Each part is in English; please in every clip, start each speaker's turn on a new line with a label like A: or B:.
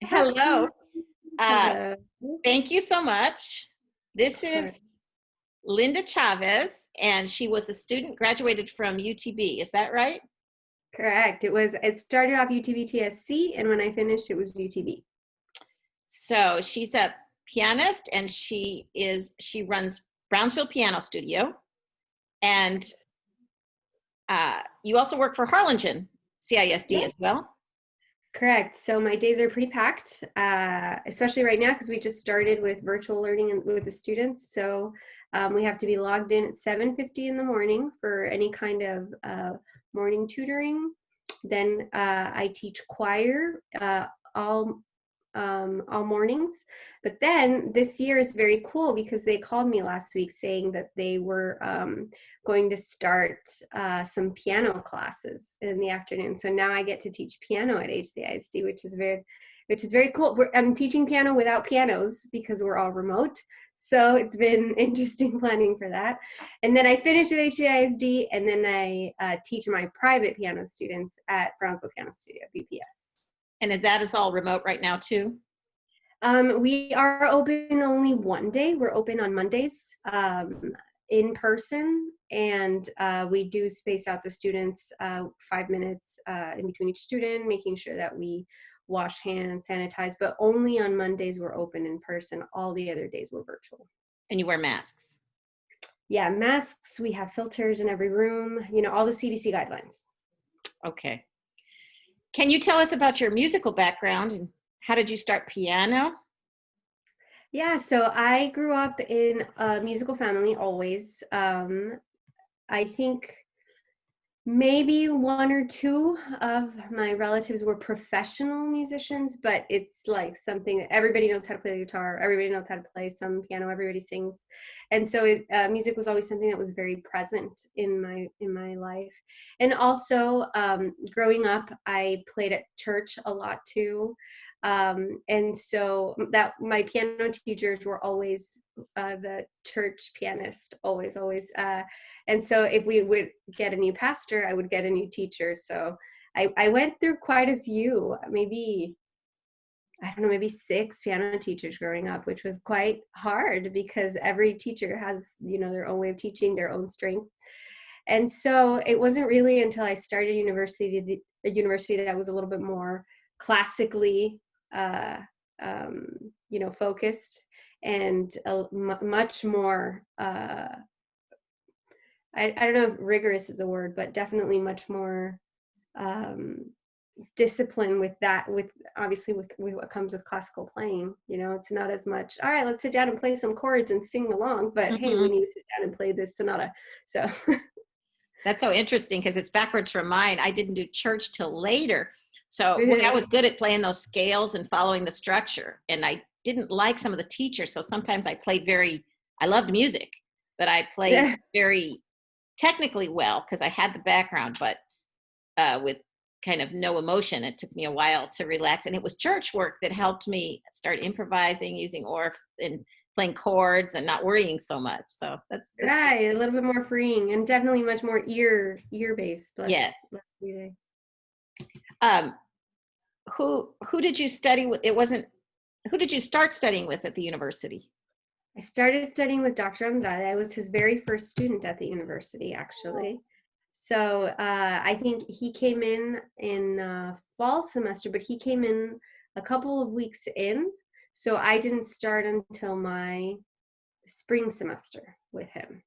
A: Hello. Uh,
B: Hello.
A: Thank you so much. This
B: Of
A: is
B: course.
A: Linda Chavez, and she was a student, graduated from UTB. Is that right?
B: Correct. It started off UTB-TSC, and when I finished it was UTB.
A: So she's a pianist, and she runs Brownsville Piano Studio, and you also work for Harlingen CISD
B: Yeah.
A: as well.
B: Correct. So my days are pretty packed, especially right now because we just started with virtual learning with the students. So we have to be logged in at 7:50 in the morning for any kind of morning tutoring. Then I teach choir all all mornings. But then this year is very cool because they called me last week saying that they were going to start some piano classes in the afternoon. So now I get to teach piano at HCISD, which is very cool. I'm teaching piano without pianos because we're all remote. So it's been interesting planning for that. And then I finish at HCISD, and then I teach my private piano students at Brownsville Piano Studio, BPS.
A: And that is all remote right now too.
B: We are open only one day. We're open on Mondays in person, and we do space out the students 5 minutes in between each student, making sure that we wash hands, sanitize, but only on Mondays we're open in person. All the other days we're virtual.
A: And you wear masks.
B: Yeah, masks, we have filters in every room, all the CDC guidelines.
A: Okay. Can you tell us about your musical background and how did you start piano?
B: Yeah, so I grew up in a musical family always. I think maybe one or two of my relatives were professional musicians, but it's like something that everybody knows how to play the guitar, everybody knows how to play some piano, everybody sings, and so music was always something that was very present in my life. And also, growing up, I played at church a lot too, and so that my piano teachers were always the church pianist, always. And so if we would get a new pastor, I would get a new teacher. So I went through quite a few, maybe, I don't know, maybe 6 piano teachers growing up, which was quite hard because every teacher has, their own way of teaching, their own strength. And so it wasn't really until I started a university that was a little bit more classically, uh, focused and much more, I don't know if rigorous is a word, but definitely much more discipline with that, with obviously with what comes with classical playing. It's not as much, all right, let's sit down and play some chords and sing along, but hey, we
A: Mhm.
B: need to sit down and play this sonata. So
A: That's so interesting because it's backwards from mine. I didn't do church till later. So I
B: yeah.
A: was good at playing those scales and following the structure. And I didn't like some of the teachers. So sometimes I loved music, but I played very technically well because I had the background, but with kind of no emotion. It took me a while to relax. And it was church work that helped me start improvising, using Orff and playing chords and not worrying so much. So that's
B: Right, a little bit more freeing and definitely much more ear based,
A: yes.
B: less reading.
A: Um, who did you study with? Who did you start studying with at the university?
B: I started studying with Dr. Andrade. I was his very first student at the university, actually. So I think he came in fall semester, but he came in a couple of weeks in. So I didn't start until my spring semester with him.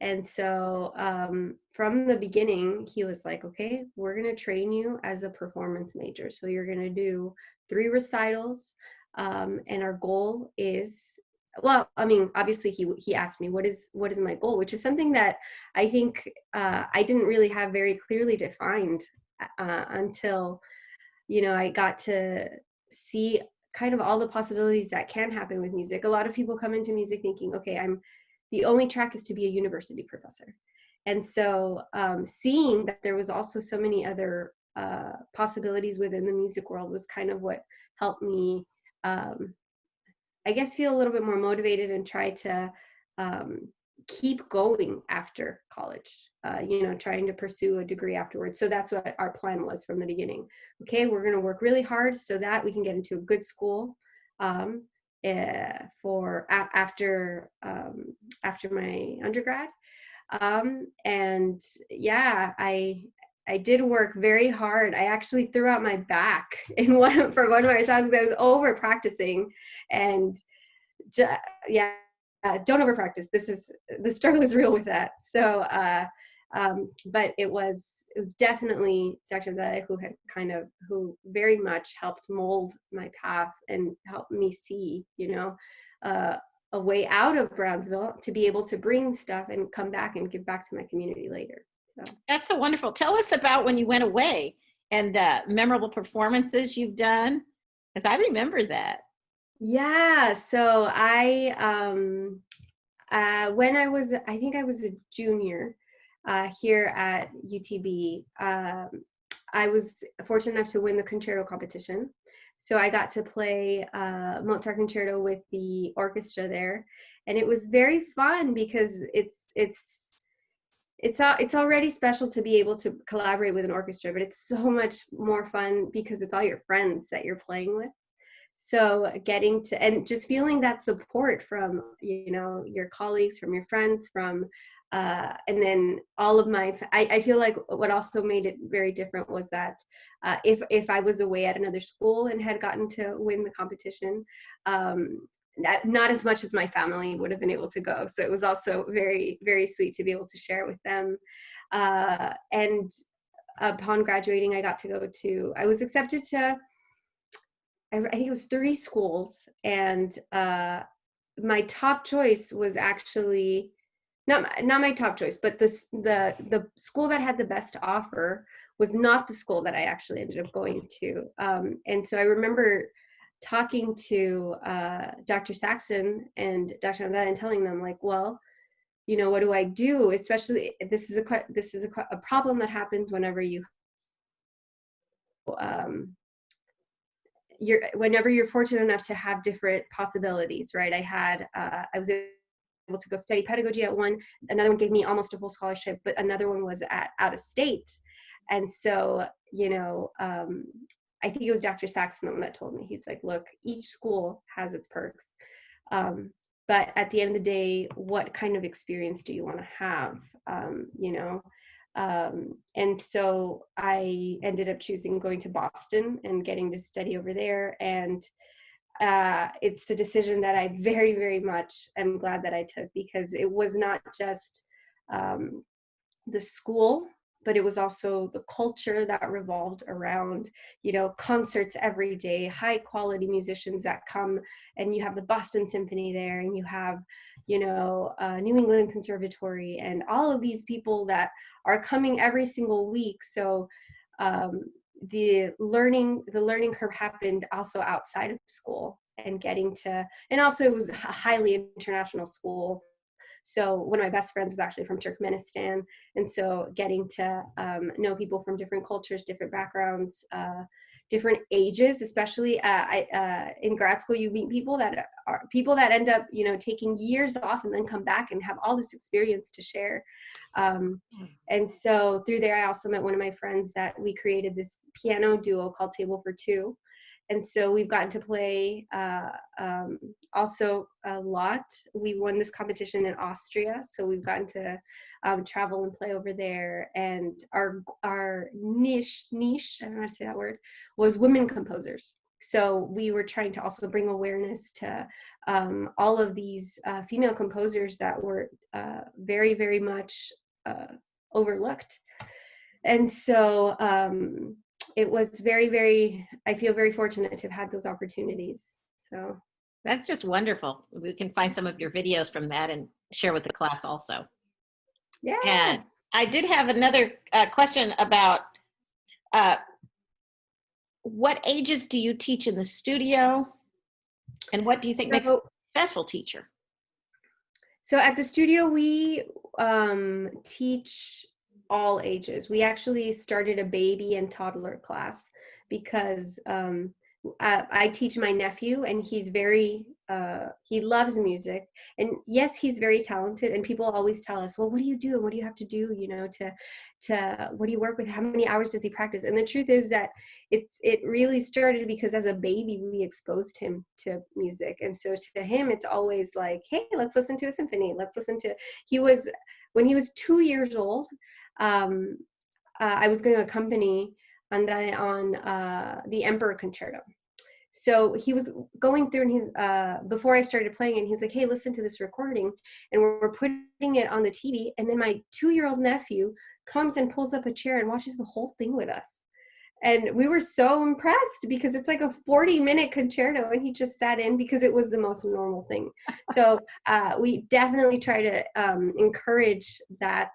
B: And so from the beginning, he was like, okay, we're going to train you as a performance major. So you're going to do 3 recitals. And our goal is, well, I mean, obviously he asked me, what is my goal, which is something that I think I didn't really have very clearly defined until, I got to see kind of all the possibilities that can happen with music. A lot of people come into music thinking, okay, the only track is to be a university professor. And so seeing that there was also so many other possibilities within the music world was kind of what helped me, I guess, feel a little bit more motivated and try to keep going after college, you know, trying to pursue a degree afterwards. So that's what our plan was from the beginning. Okay, we're going to work really hard so that we can get into a good school after my undergrad. And yeah, I did work very hard. I actually threw out my back for one of my songs. I was over practicing, and yeah, don't over practice. The struggle is real with that. So, but it was definitely Dr. Zay who very much helped mold my path and helped me see, you know, a way out of Brownsville to be able to bring stuff and come back and give back to my community later. So.
A: That's so wonderful. Tell us about when you went away and memorable performances you've done, because I remember that.
B: Yeah, so when I think I was a junior here at UTB, I was fortunate enough to win the concerto competition. So I got to play Mozart concerto with the orchestra there, and it was very fun because it's already special to be able to collaborate with an orchestra, but it's so much more fun because it's all your friends that you're playing with. So getting to, and just feeling that support from, you know, your colleagues, from your friends, from and then all of I feel like what also made it very different was that if I was away at another school and had gotten to win the competition, not as much as my family would have been able to go. So it was also very, very sweet to be able to share it with them. And upon graduating, I was accepted to, I think it was 3 schools, and my top choice was actually not my top choice, but the school that had the best offer was not the school that I actually ended up going to. And so I remember talking to Dr. Saxon and Dr. Andal and telling them, like, well, you know, what do I do? Especially this is a problem that happens whenever whenever you're fortunate enough to have different possibilities, right? I was able to go study pedagogy at one. Another one gave me almost a full scholarship, but another one was out of state. And so, you know, I think it was Dr. Saxon that told me, he's like, look, each school has its perks. But at the end of the day, what kind of experience do you want to have? You know? And so I ended up choosing going to Boston and getting to study over there. And it's the decision that I very, very much am glad that I took, because it was not just the school, but it was also the culture that revolved around, you know, concerts every day, high quality musicians that come, and you have the Boston Symphony there, and you have, you know, New England Conservatory, and all of these people that are coming every single week. So the learning curve happened also outside of school, and also it was a highly international school. So one of my best friends was actually from Turkmenistan. And so getting to know people from different cultures, different backgrounds, different ages, especially in grad school, you meet people that end up, you know, taking years off and then come back and have all this experience to share. And so through there, I also met one of my friends that we created this piano duo called Table for Two. And so we've gotten to play also a lot. We won this competition in Austria, so we've gotten to travel and play over there. And our niche, I don't know how to say that word, was women composers. So we were trying to also bring awareness to all of these female composers that were very, very much overlooked. And so it was very, very, I feel very fortunate to have had those opportunities. So
A: that's just wonderful. We can find some of your videos from that and share with the class also.
B: Yeah.
A: And I did have another question about what ages do you teach in the studio, and what do you think makes a successful teacher?
B: So at the studio, we teach all ages. We actually started a baby and toddler class because I teach my nephew, and he's very he loves music, and yes, he's very talented, and people always tell us, well, what do you do and what do you have to do, to what do you work with, how many hours does he practice? And the truth is that it really started because as a baby we exposed him to music, and so to him it's always like, hey, let's listen to a symphony, let's listen to, when he was 2 years old, I was going to accompany Andrade on the Emperor Concerto. So he was going through, and he's before I started playing it, he's like, hey, listen to this recording, and we're putting it on the TV, and then my 2-year-old nephew comes and pulls up a chair and watches the whole thing with us. And we were so impressed because it's like a 40-minute concerto, and he just sat in because it was the most normal thing. So we definitely try to encourage that.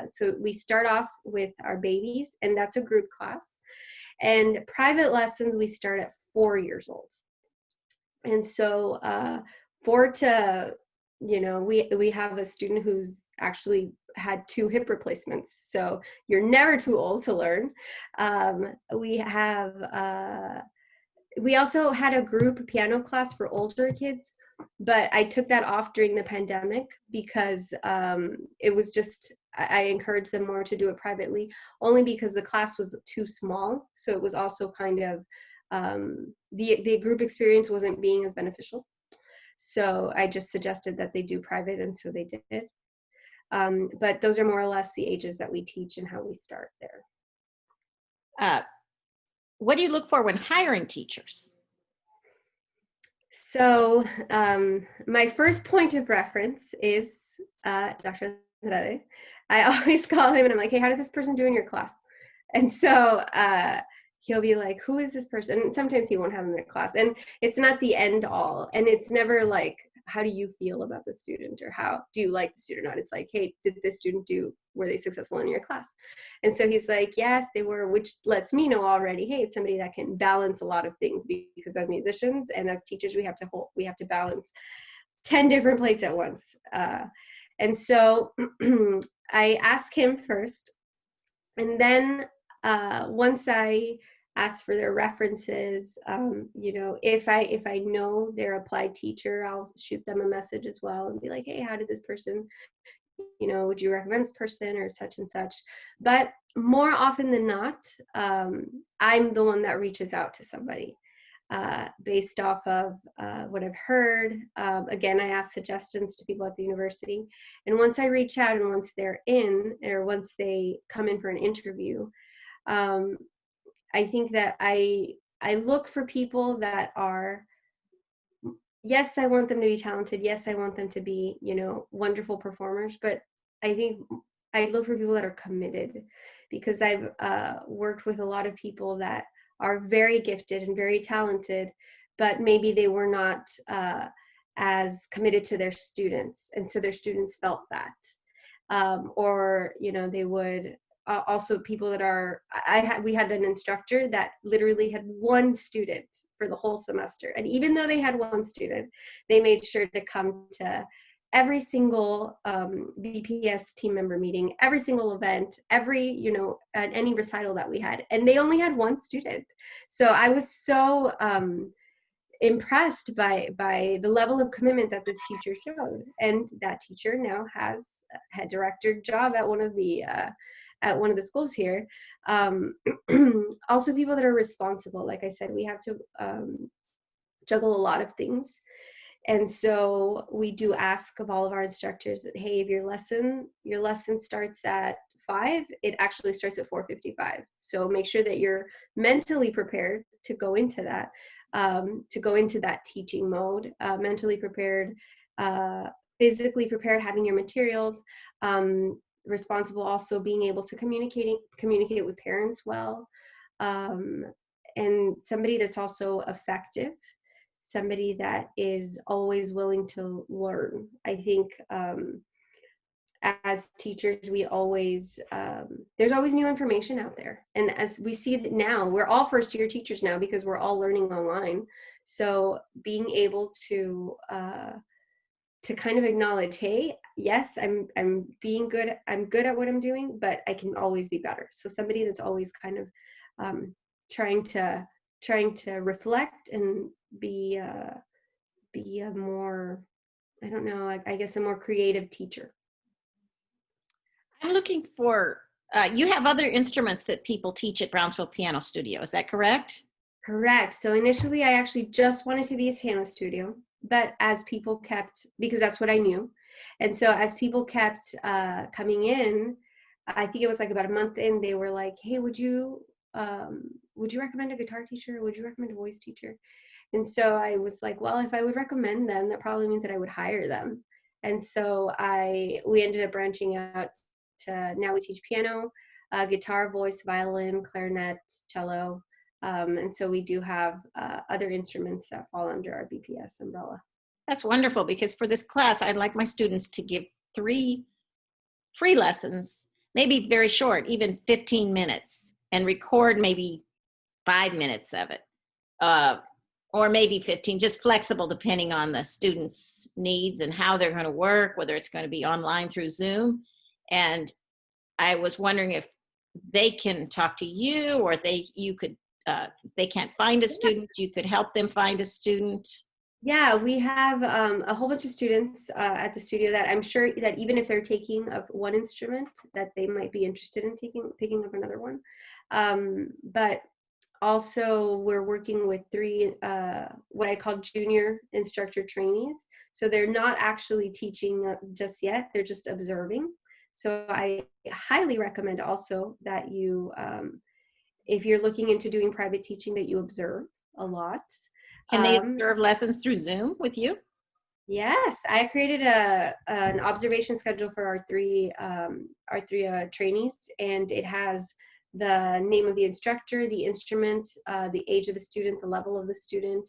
B: So we start off with our babies, and that's a group class. And private lessons, we start at 4 years old. And so we have a student who's actually had 2 hip replacements. So you're never too old to learn. We also had a group piano class for older kids, but I took that off during the pandemic because it was just, I encouraged them more to do it privately, only because the class was too small. So it was also kind of, the group experience wasn't being as beneficial. So I just suggested that they do private, and so they did. But those are more or less the ages that we teach and how we start there.
A: What do you look for when hiring teachers?
B: So my first point of reference is Dr. Andrade. I always call him and I'm like, hey, how did this person do in your class? And so he'll be like, who is this person? And sometimes he won't have him in class. And it's not the end all. And it's never like, how do you feel about the student, or how do you like the student or not? It's like, hey, did this student were they successful in your class? And so he's like, yes, they were, which lets me know already, hey, it's somebody that can balance a lot of things, because as musicians and as teachers, we have to balance 10 different plates at once. And so I ask him first, and then once I ask for their references, if I know they're applied teacher, I'll shoot them a message as well and be like, hey, how did this person, would you recommend this person or such and such? But more often than not, I'm the one that reaches out to somebody based off of what I've heard. Again, I ask suggestions to people at the university. And once I reach out, and once they're in, or once they come in for an interview, I think that I look for people that are, yes, I want them to be talented. Yes, I want them to be, wonderful performers. But I think I look for people that are committed, because I've worked with a lot of people that are very gifted and very talented, but maybe they were not as committed to their students. And so their students felt that. Or, they would, also people that are, we had an instructor that literally had 1 student for the whole semester. And even though they had 1 student, they made sure to come to every single BPS team member meeting, every single event, any recital that we had. And they only had 1 student. So I was so impressed by the level of commitment that this teacher showed. And that teacher now has a head director job at one of the schools here. Also people that are responsible. Like I said, we have to juggle a lot of things. And so we do ask of all of our instructors that, hey, if your lesson starts at 5, it actually starts at 4:55. So make sure that you're mentally prepared to go into that teaching mode, mentally prepared, physically prepared, having your materials, responsible, also being able to communicate with parents well, and somebody that's also effective, somebody that is always willing to learn. I think as teachers, we always, there's always new information out there. And as we see that now, we're all first-year teachers now because we're all learning online. So being able to kind of acknowledge, hey, yes, I'm being good. I'm good at what I'm doing, but I can always be better. So somebody that's always kind of trying to reflect and be be a more, I don't know, I guess a more creative teacher.
A: I'm looking for, you have other instruments that people teach at Brownsville Piano Studio. Is that correct?
B: Correct. So initially, I actually just wanted to be a piano studio, but as people kept, because that's what I knew, and so as people kept coming in, I think it was like about a month in, they were like, "Hey, would you recommend a guitar teacher? Would you recommend a voice teacher?" And so I was like, "Well, if I would recommend them, that probably means that I would hire them." And so we ended up branching out to now we teach piano, guitar, voice, violin, clarinet, cello. And so we do have other instruments that fall under our BPS umbrella.
A: That's wonderful, because for this class, I'd like my students to give 3 free lessons, maybe very short, even 15 minutes, and record maybe 5 minutes of it, or maybe 15, just flexible depending on the student's needs and how they're going to work, whether it's going to be online through Zoom. And I was wondering if they can talk to you, or you could, they can't find a student, you could help them find a student.
B: Yeah, we have a whole bunch of students at the studio that I'm sure that even if they're taking up one instrument, that they might be interested in picking up another one. But also, we're working with 3 what I call junior instructor trainees. So they're not actually teaching just yet; they're just observing. So I highly recommend also that you, if you're looking into doing private teaching, that you observe a lot.
A: Can they observe lessons through Zoom with you?
B: Yes, I created an observation schedule for our three trainees, and it has the name of the instructor, the instrument, the age of the student, the level of the student,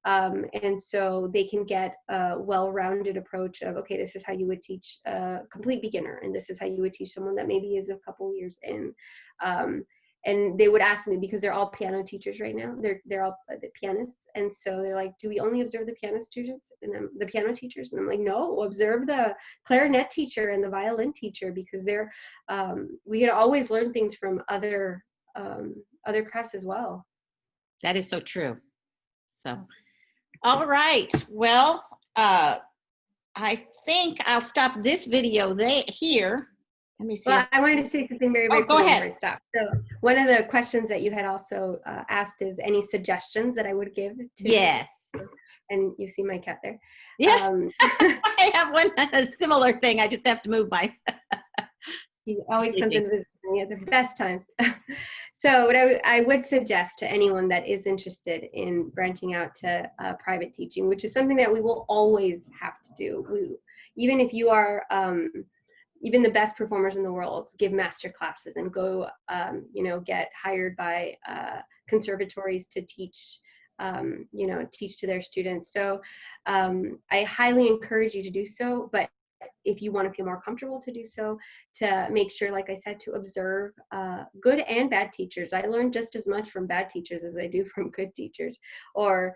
B: and so they can get a well-rounded approach of, okay, this is how you would teach a complete beginner, and this is how you would teach someone that maybe is a couple years in. And they would ask me, because they're all piano teachers right now, they're all the pianists, and so they're like, do we only observe the piano students and the piano teachers? And I'm like, no, observe the clarinet teacher and the violin teacher, because they're we can always learn things from other crafts as well.
A: That is so true. So, all right, well, I think I'll stop this video here. Let me see.
B: Well, I wanted to say something very, very
A: go ahead.
B: before I stop. So one of the questions that you had also asked is any suggestions that I would give to.
A: Yes.
B: And you see my cat there.
A: Yeah. I have a similar thing. I just have to move my.
B: He always comes in with me at the best times. So what I would suggest to anyone that is interested in branching out to private teaching, which is something that we will always have to do. Even if you are even the best performers in the world give master classes and go, get hired by conservatories to teach, teach to their students. So I highly encourage you to do so, but if you want to feel more comfortable to do so, to make sure, like I said, to observe good and bad teachers. I learned just as much from bad teachers as I do from good teachers. Or,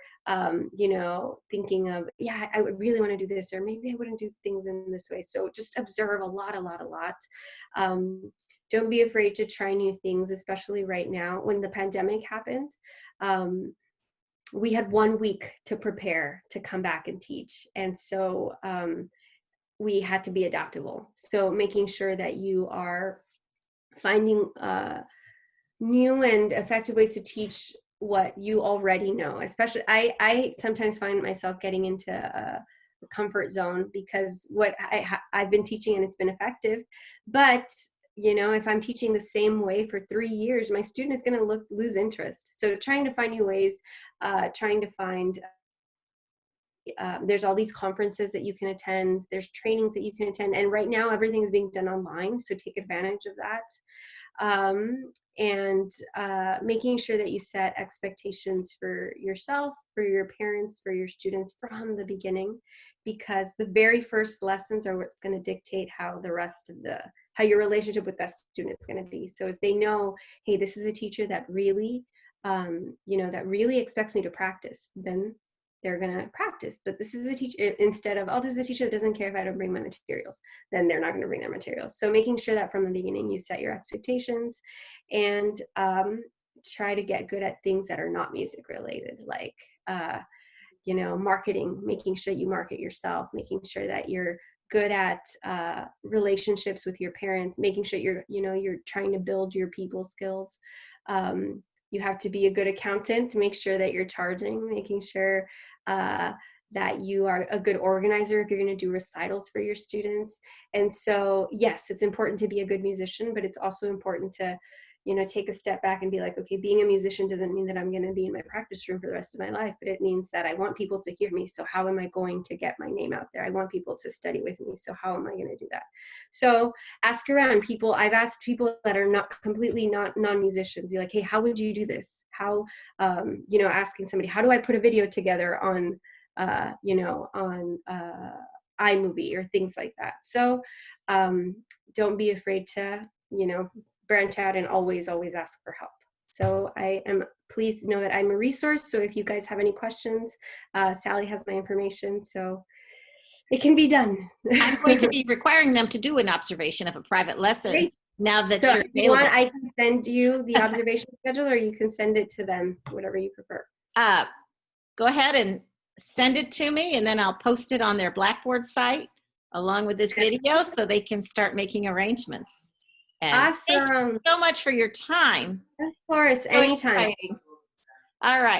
B: thinking of, yeah, I would really want to do this, or maybe I wouldn't do things in this way. So just observe a lot. Don't be afraid to try new things, especially right now when the pandemic happened. We had 1 week to prepare to come back and teach. And so we had to be adaptable. So making sure that you are finding new and effective ways to teach what you already know. Especially, I sometimes find myself getting into a comfort zone because what I've been teaching and it's been effective. But if I'm teaching the same way for 3 years, my student is going to lose interest. So trying to find new ways, trying to find there's all these conferences that you can attend, there's trainings that you can attend, and right now everything is being done online, so take advantage of that. And making sure that you set expectations for yourself, for your parents, for your students from the beginning, because the very first lessons are what's going to dictate how the rest of how your relationship with that student is going to be. So if they know, hey, this is a teacher that really that really expects me to practice, then they're going to practice. But this is a teacher, instead of, oh, this is a teacher that doesn't care if I don't bring my materials, then they're not going to bring their materials. So making sure that from the beginning you set your expectations and try to get good at things that are not music related, like you know, marketing, making sure you market yourself, making sure that you're good at relationships with your parents, making sure you're trying to build your people skills. You have to be a good accountant to make sure that you're charging, making sure that you are a good organizer if you're going to do recitals for your students. And so, yes, it's important to be a good musician, but it's also important to, you know, take a step back and be like, okay, being a musician doesn't mean that I'm going to be in my practice room for the rest of my life, but it means that I want people to hear me. So how am I going to get my name out there? I want people to study with me. So how am I going to do that? So ask around people. I've asked people that are not completely not non-musicians, be like, hey, how would you do this? How, you know, asking somebody, how do I put a video together on, you know, on iMovie or things like that. So don't be afraid to, you know, branch out and always ask for help. So I am pleased to know that I'm a resource. So if you guys have any questions, Sally has my information, so it can be done.
A: I'm going to be requiring them to do an observation of a private lesson.
B: Great.
A: Now that
B: So
A: you're
B: if you
A: available.
B: want, I can send you the observation schedule, or you can send it to them, whatever you prefer.
A: Go ahead and send it to me, and then I'll post it on their Blackboard site along with this video so they can start making arrangements. And
B: awesome.
A: Thank you so much for your time.
B: Of course,
A: so
B: anytime.
A: exciting. All right.